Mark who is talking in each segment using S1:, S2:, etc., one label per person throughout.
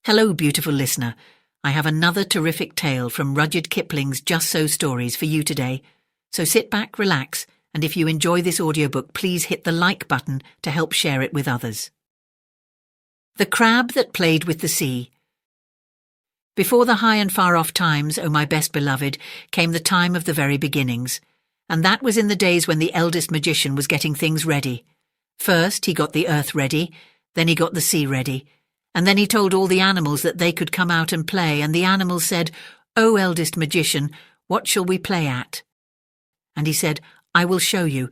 S1: Hello, beautiful listener. I have another terrific tale from Rudyard Kipling's Just So stories for you today. So sit back, relax, and if you enjoy this audiobook, please hit the like button to help share it with others. The Crab That Played with the Sea. Before the high and far off times, O my best beloved, came the time of the very beginnings. And that was in the days when the eldest magician was getting things ready. First he got the earth ready, then he got the sea ready. And then he told all the animals that they could come out and play, and the animals said, "O eldest magician, what shall we play at?" And he said, "I will show you."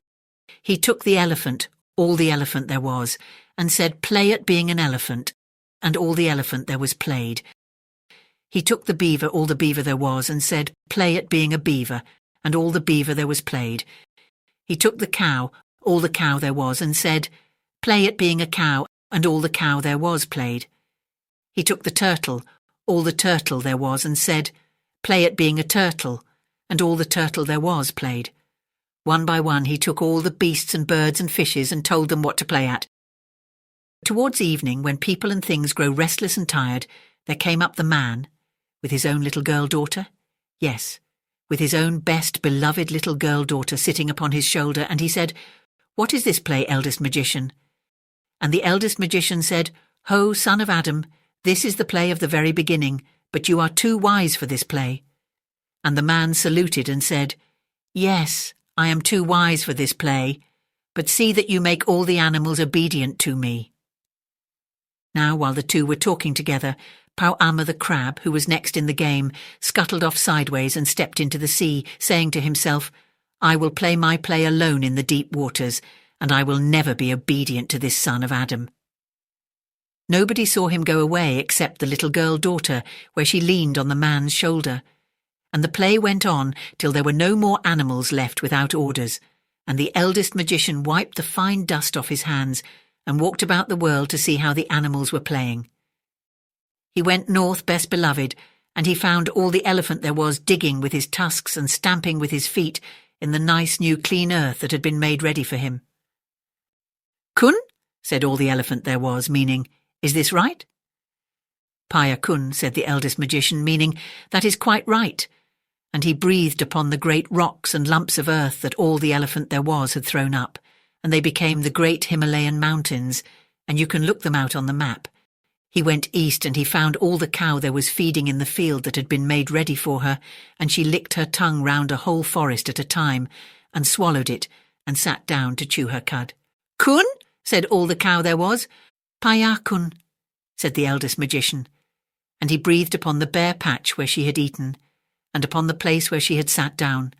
S1: He took the elephant, all the elephant there was, and said, "Play at being an elephant," and all the elephant there was played. He took the beaver, all the beaver there was, and said, "Play at being a beaver," and all the beaver there was played. He took the cow, all the cow there was, and said, "Play at being a cow," and all the cow there was played. He took the turtle, all the turtle there was, and said, "Play at being a turtle," and all the turtle there was played. One by one he took all the beasts and birds and fishes and told them what to play at. Towards evening, when people and things grow restless and tired, there came up the man, with his own little girl-daughter. Yes, with his own best beloved little girl-daughter sitting upon his shoulder, and he said, "What is this play, eldest magician?" And the eldest magician said, "Ho, son of Adam, this is the play of the very beginning, but you are too wise for this play." And the man saluted and said, "Yes, I am too wise for this play, but see that you make all the animals obedient to me." Now, while the two were talking together, Pauama the crab, who was next in the game, scuttled off sideways and stepped into the sea, saying to himself, "I will play my play alone in the deep waters, and I will never be obedient to this son of Adam." Nobody saw him go away except the little girl-daughter, where she leaned on the man's shoulder. And the play went on till there were no more animals left without orders, and the eldest magician wiped the fine dust off his hands and walked about the world to see how the animals were playing. He went north, best beloved, and he found all the elephant there was digging with his tusks and stamping with his feet in the nice new clean earth that had been made ready for him. "Kun," said all the elephant there was, meaning, "Is this right?" "Paya kun," said the eldest magician, meaning, "That is quite right." And he breathed upon the great rocks and lumps of earth that all the elephant there was had thrown up, and they became the great Himalayan mountains, and you can look them out on the map. He went east and he found all the cow there was feeding in the field that had been made ready for her, and she licked her tongue round a whole forest at a time, and swallowed it, and sat down to chew her cud. "Kun," said all the cow there was. "Paya kun," said the eldest magician, and he breathed upon the bare patch where she had eaten, and upon the place where she had sat down,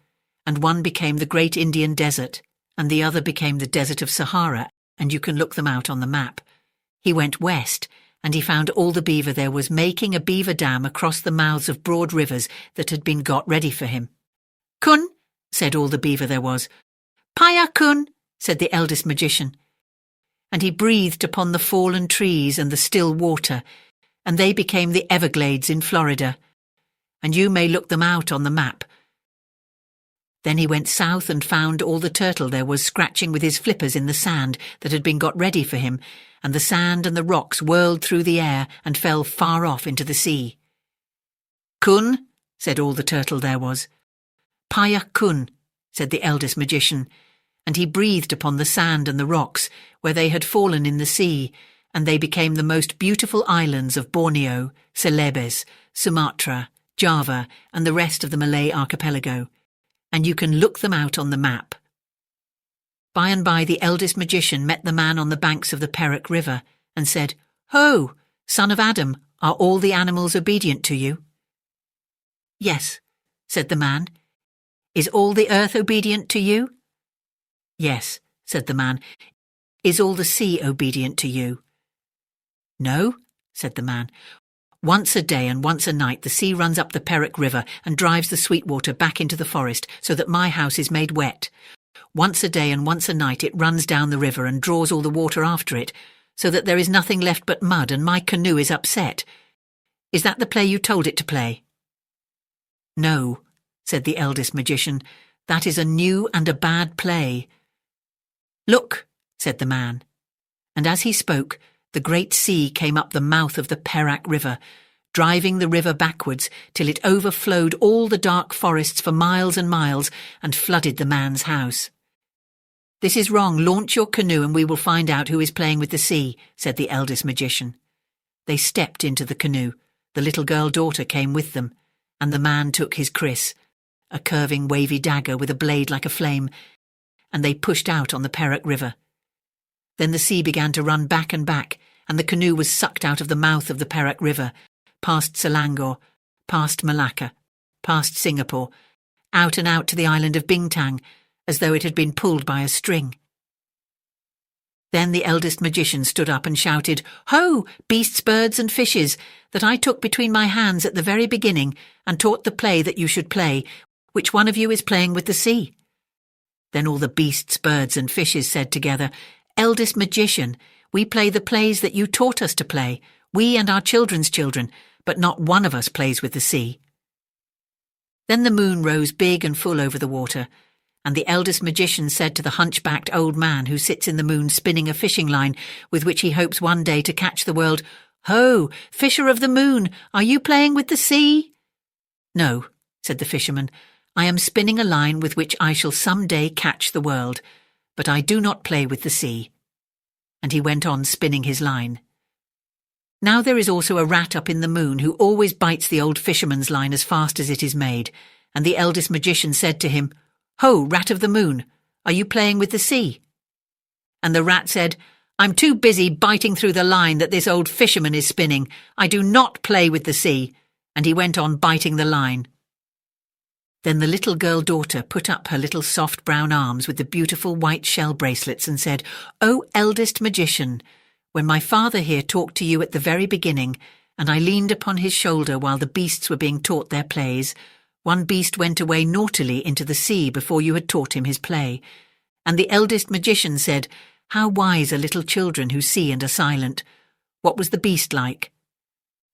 S1: and one became the great Indian desert, and the other became the desert of Sahara, and you can look them out on the map. He went west, and he found all the beaver there was making a beaver dam across the mouths of broad rivers that had been got ready for him. "Kun," said all the beaver there was. "Paya kun," said the eldest magician, and he breathed upon the fallen trees and the still water, and they became the Everglades in Florida, and you may look them out on the map. Then he went south and found all the turtle there was scratching with his flippers in the sand that had been got ready for him, and the sand and the rocks whirled through the air and fell far off into the sea. "Kun," said all the turtle there was. "Paya kun," said the eldest magician, and he breathed upon the sand and the rocks where they had fallen in the sea, and they became the most beautiful islands of Borneo, Celebes, Sumatra, Java, and the rest of the Malay archipelago, and you can look them out on the map. By and by the eldest magician met the man on the banks of the Perak River, and said, "Ho, son of Adam, are all the animals obedient to you?" "Yes," said the man. "Is all the earth obedient to you?" "Yes," said the man. "Is all the sea obedient to you?" "No," said the man. "Once a day and once a night the sea runs up the Perak River and drives the sweet water back into the forest so that my house is made wet. Once a day and once a night it runs down the river and draws all the water after it, so that there is nothing left but mud and my canoe is upset. Is that the play you told it to play?" "No," said the eldest magician. "That is a new and a bad play." "Look," said the man, and as he spoke, The great sea came up the mouth of the Perak River, driving the river backwards till it overflowed all the dark forests for miles and miles and flooded the man's house. "This is wrong. Launch your canoe and we will find out who is playing with the sea," said the eldest magician. They stepped into the canoe. The little girl-daughter came with them, and the man took his kris, a curving wavy dagger with a blade like a flame, and they pushed out on the Perak River. Then the sea began to run back and back, and the canoe was sucked out of the mouth of the Perak River, past Selangor, past Malacca, past Singapore, out and out to the island of Bintang, as though it had been pulled by a string. Then the eldest magician stood up and shouted, "Ho, beasts, birds and fishes, that I took between my hands at the very beginning and taught the play that you should play. Which one of you is playing with the sea?" Then all the beasts, birds and fishes said together, "Eldest magician, we play the plays that you taught us to play, we and our children's children, but not one of us plays with the sea." Then the moon rose big and full over the water, and the eldest magician said to the hunchbacked old man who sits in the moon spinning a fishing line with which he hopes one day to catch the world, "Ho, fisher of the moon, are you playing with the sea?" "No," said the fisherman, "I am spinning a line with which I shall some day catch the world, but I do not play with the sea." And he went on spinning his line. Now there is also a rat up in the moon who always bites the old fisherman's line as fast as it is made, and the eldest magician said to him, "Ho, rat of the moon, are you playing with the sea?" And the rat said, "I'm too busy biting through the line that this old fisherman is spinning. I do not play with the sea," and he went on biting the line. Then the little girl-daughter put up her little soft brown arms with the beautiful white shell bracelets and said, "O eldest magician, when my father here talked to you at the very beginning, and I leaned upon his shoulder while the beasts were being taught their plays, one beast went away naughtily into the sea before you had taught him his play. And the eldest magician said, 'How wise are little children who see and are silent. What was the beast like?'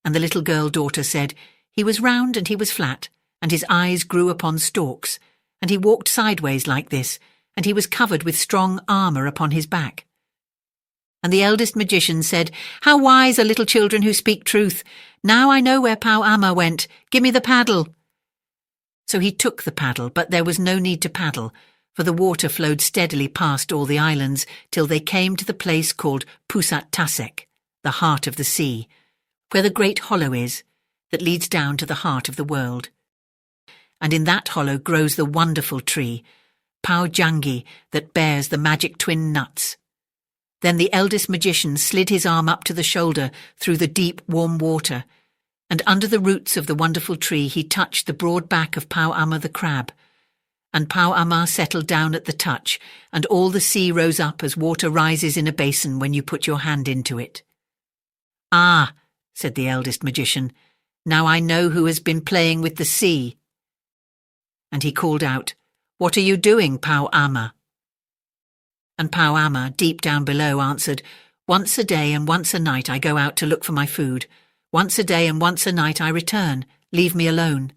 S1: And the little girl-daughter said, 'He was round and he was flat, and his eyes grew upon stalks, and he walked sideways like this, and he was covered with strong armour upon his back.' And the eldest magician said, 'How wise are little children who speak truth. Now I know where Pau Ama went. Give me the paddle.' So he took the paddle, but there was no need to paddle, for the water flowed steadily past all the islands till they came to the place called Pusat Tasek, the heart of the sea, where the great hollow is, that leads down to the heart of the world. And in that hollow grows the wonderful tree, Pau Jangi, that bears the magic twin nuts. Then the eldest magician slid his arm up to the shoulder through the deep, warm water, and under the roots of the wonderful tree he touched the broad back of Pau Ama the crab. And Pau Ama settled down at the touch, and all the sea rose up as water rises in a basin when you put your hand into it. "Ah," said the eldest magician, "now I know who has been playing with the sea." And he called out, "What are you doing, Pau Ama?" And Pau Ama, deep down below, answered, "Once a day and once a night I go out to look for my food. Once a day and once a night I return. Leave me alone."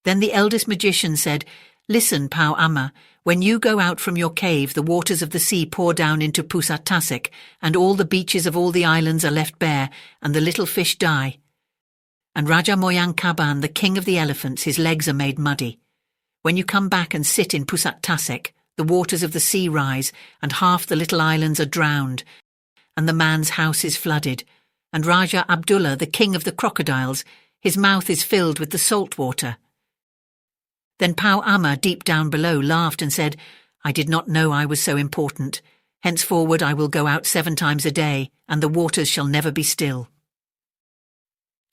S1: Then the eldest magician said, "Listen, Pau Ama, when you go out from your cave, the waters of the sea pour down into Pusat Tasek, and all the beaches of all the islands are left bare, and the little fish die. And Raja Moyang Kaban, the king of the elephants, his legs are made muddy. When you come back and sit in Pusat Tasek, the waters of the sea rise, and half the little islands are drowned, and the man's house is flooded, and Raja Abdullah, the king of the crocodiles, his mouth is filled with the salt water." Then Pau Ama, deep down below, laughed and said, "I did not know I was so important. Henceforward I will go out 7 times a day, and the waters shall never be still."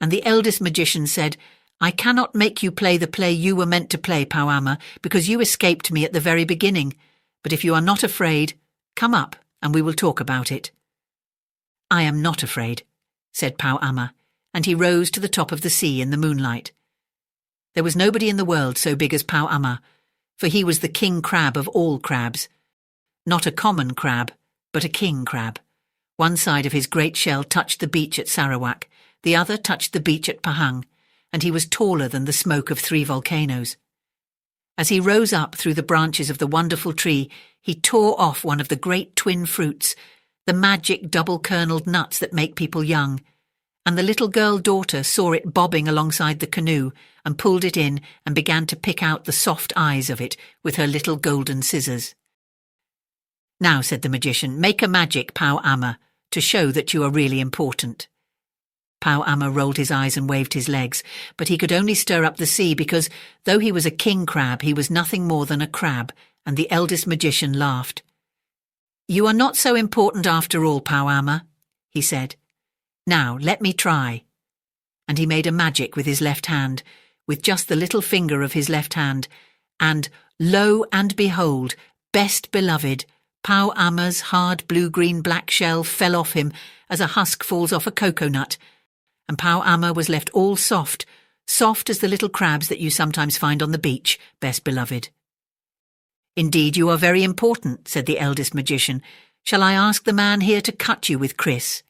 S1: And the eldest magician said, "I cannot make you play the play you were meant to play, Pau Ama, because you escaped me at the very beginning. But if you are not afraid, come up and we will talk about it." "I am not afraid," said Pau Ama, and he rose to the top of the sea in the moonlight. There was nobody in the world so big as Pau Ama, for he was the king crab of all crabs. Not a common crab, but a king crab. One side of his great shell touched the beach at Sarawak, the other touched the beach at Pahang, and he was taller than the smoke of 3 volcanoes. As he rose up through the branches of the wonderful tree, he tore off one of the great twin fruits, the magic double-kerneled nuts that make people young, and the little girl-daughter saw it bobbing alongside the canoe and pulled it in and began to pick out the soft eyes of it with her little golden scissors. "Now," said the magician, "make a magic, Pau Amma, to show that you are really important." Pau Amma rolled his eyes and waved his legs, but he could only stir up the sea because, though he was a king crab, he was nothing more than a crab, and the eldest magician laughed. "You are not so important after all, Pau Amma," he said. "Now, let me try." And he made a magic with his left hand, with just the little finger of his left hand, and, lo and behold, best beloved, Pau Amma's hard blue-green-black shell fell off him as a husk falls off a coconut, and Pau Amma was left all soft, soft as the little crabs that you sometimes find on the beach, best beloved. "Indeed, you are very important," said the eldest magician. "Shall I ask the man here to cut you with Chris?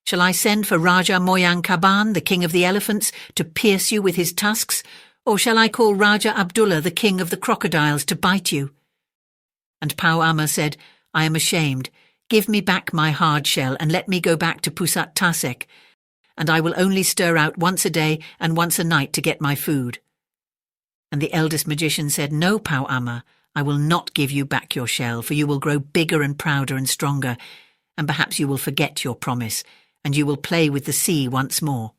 S1: Shall I send for Raja Moyang Kaban, the king of the elephants, to pierce you with his tusks? Or shall I call Raja Abdullah, the king of the crocodiles, to bite you?" And Pau Amma said, "I am ashamed. Give me back my hard shell and let me go back to Pusat Tasek, and I will only stir out once a day and once a night to get my food." And the eldest magician said, "No, Pau Amma, I will not give you back your shell, for you will grow bigger and prouder and stronger, and perhaps you will forget your promise, and you will play with the sea once more."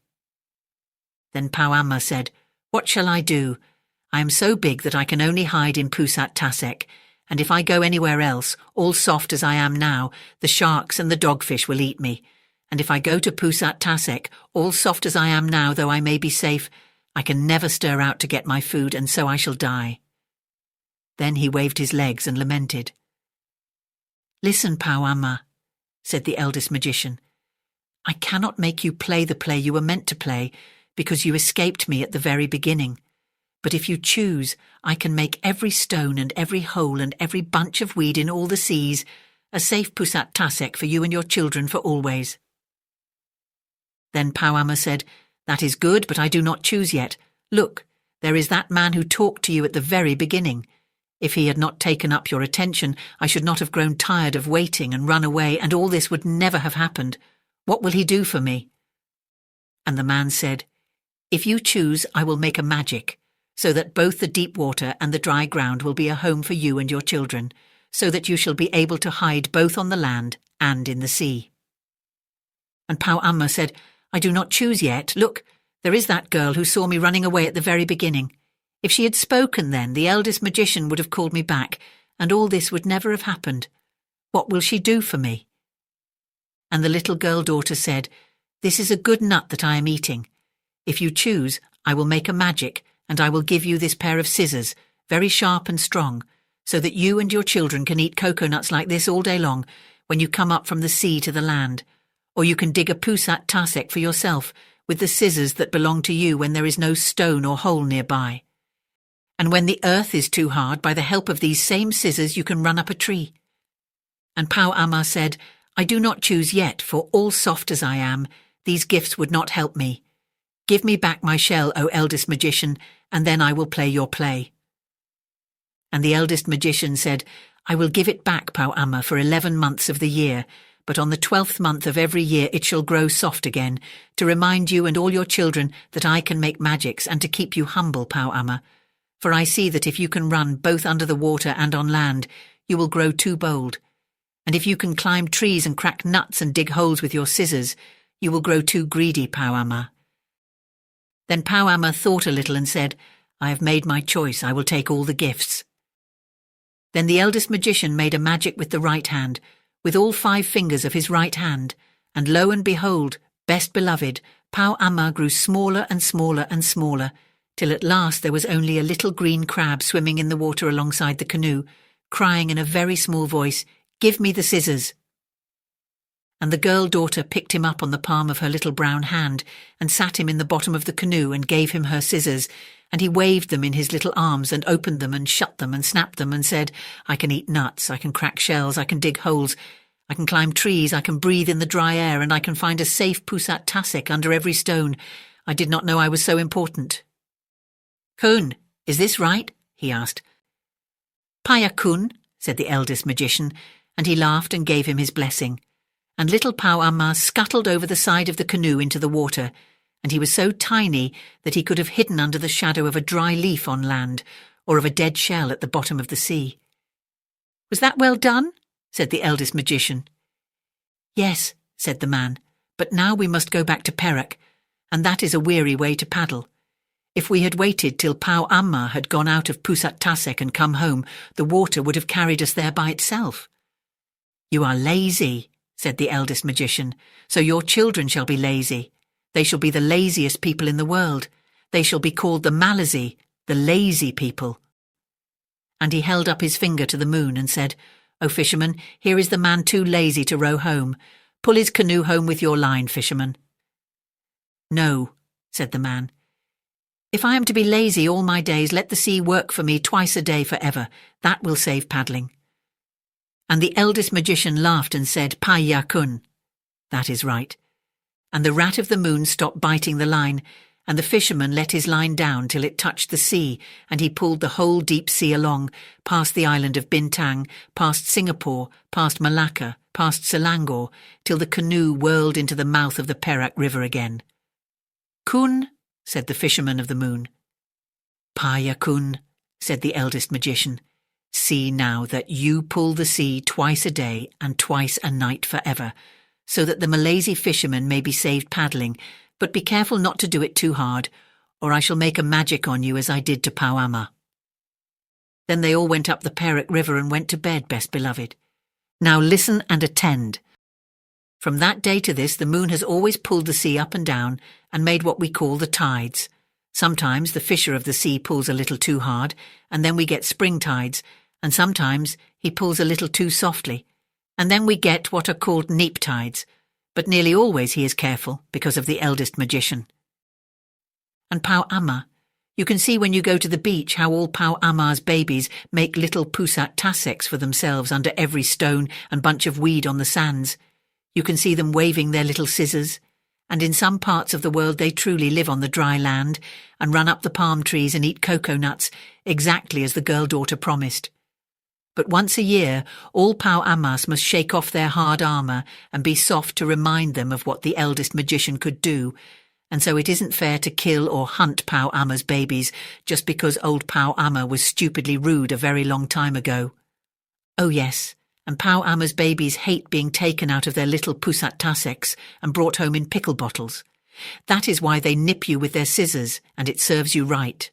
S1: Then Pau Amma said, "What shall I do? I am so big that I can only hide in Pusat Tasek, and if I go anywhere else, all soft as I am now, the sharks and the dogfish will eat me. And if I go to Pusat Tasek, all soft as I am now, though I may be safe, I can never stir out to get my food, and so I shall die." Then he waved his legs and lamented. "Listen, Pau Amma," said the eldest magician. "I cannot make you play the play you were meant to play, because you escaped me at the very beginning. But if you choose, I can make every stone and every hole and every bunch of weed in all the seas a safe Pusat Tasek for you and your children for always." Then Pau Amma said, "That is good, but I do not choose yet. Look, there is that man who talked to you at the very beginning. If he had not taken up your attention, I should not have grown tired of waiting and run away, and all this would never have happened. What will he do for me?" And the man said, "If you choose, I will make a magic, so that both the deep water and the dry ground will be a home for you and your children, so that you shall be able to hide both on the land and in the sea." And Pau Amma said, "I do not choose yet. Look, there is that girl who saw me running away at the very beginning. If she had spoken then, the eldest magician would have called me back, and all this would never have happened. What will she do for me?" And the little girl-daughter said, "This is a good nut that I am eating. If you choose, I will make a magic, and I will give you this pair of scissors, very sharp and strong, so that you and your children can eat coconuts like this all day long when you come up from the sea to the land. Or you can dig a Pusat Tasek for yourself with the scissors that belong to you when there is no stone or hole nearby. And when the earth is too hard, by the help of these same scissors you can run up a tree." And Pau Amma said, "I do not choose yet, for all soft as I am, these gifts would not help me. Give me back my shell, O eldest magician, and then I will play your play." And the eldest magician said, "I will give it back, Pau Amma, for 11 months of the year, but on the 12th month of every year it shall grow soft again, to remind you and all your children that I can make magics and to keep you humble, Pau Amma. For I see that if you can run both under the water and on land, you will grow too bold. And if you can climb trees and crack nuts and dig holes with your scissors, you will grow too greedy, Pau Amma." Then Pau Amma thought a little and said, "I have made my choice. I will take all the gifts." Then the eldest magician made a magic with the right hand, with all 5 fingers of his right hand, and lo and behold, best beloved, Pau Amma grew smaller and smaller and smaller, till at last there was only a little green crab swimming in the water alongside the canoe, crying in a very small voice, "Give me the scissors." And the girl-daughter picked him up on the palm of her little brown hand and sat him in the bottom of the canoe and gave him her scissors, and he waved them in his little arms and opened them and shut them and snapped them and said, "I can eat nuts, I can crack shells, I can dig holes, I can climb trees, I can breathe in the dry air, and I can find a safe Pusat Tasek under every stone. I did not know I was so important." "Kun, is this right?" he asked. "Paya Kun," said the eldest magician, and he laughed and gave him his blessing. and little Pau Amma scuttled over the side of the canoe into the water, and he was so tiny that he could have hidden under the shadow of a dry leaf on land, or of a dead shell at the bottom of the sea. "Was that well done?" said the eldest magician. "Yes," said the man, "but now we must go back to Perak, and that is a weary way to paddle. If we had waited till Pau Amma had gone out of Pusat Tasek and come home, the water would have carried us there by itself." "You are lazy," said the eldest magician, "so your children shall be lazy. They shall be the laziest people in the world. They shall be called the Malazi, the lazy people." And he held up his finger to the moon and said, "O fisherman, here is the man too lazy to row home. Pull his canoe home with your line, fisherman." "No," said the man. "If I am to be lazy all my days, let the sea work for me twice a day forever. That will save paddling." And the eldest magician laughed and said, "Payakun." That is right. And the rat of the moon stopped biting the line, and the fisherman let his line down till it touched the sea, and he pulled the whole deep sea along, past the island of Bintang, past Singapore, past Malacca, past Selangor, till the canoe whirled into the mouth of the Perak River again. "Kun," said the fisherman of the moon. "Payakun," said the eldest magician. "See now that you pull the sea twice a day and twice a night forever, so that the Malaysy fishermen may be saved paddling, but be careful not to do it too hard, or I shall make a magic on you as I did to Pau Amma." Then they all went up the Perak River and went to bed, best beloved. Now listen and attend. From that day to this, the moon has always pulled the sea up and down and made what we call the tides. Sometimes the fisher of the sea pulls a little too hard, and then we get spring tides, and sometimes he pulls a little too softly, and then we get what are called neap tides, but nearly always he is careful because of the eldest magician. And Pau Amma, you can see when you go to the beach how all Pau Amma's babies make little Pusat Taseks for themselves under every stone and bunch of weed on the sands. You can see them waving their little scissors, and in some parts of the world they truly live on the dry land and run up the palm trees and eat cocoa nuts, exactly as the girl-daughter promised. But once a year, all Pau Ammas must shake off their hard armour and be soft to remind them of what the eldest magician could do, and so it isn't fair to kill or hunt Pau Amma's babies just because old Pau Amma was stupidly rude a very long time ago. Oh yes, and Pau Amma's babies hate being taken out of their little Pusat Taseks and brought home in pickle bottles. That is why they nip you with their scissors, and it serves you right.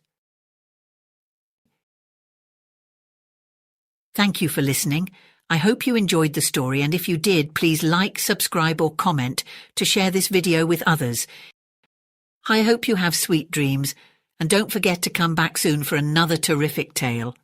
S1: Thank you for listening. I hope you enjoyed the story, and if you did, please like, subscribe or comment to share this video with others. I hope you have sweet dreams, and don't forget to come back soon for another terrific tale.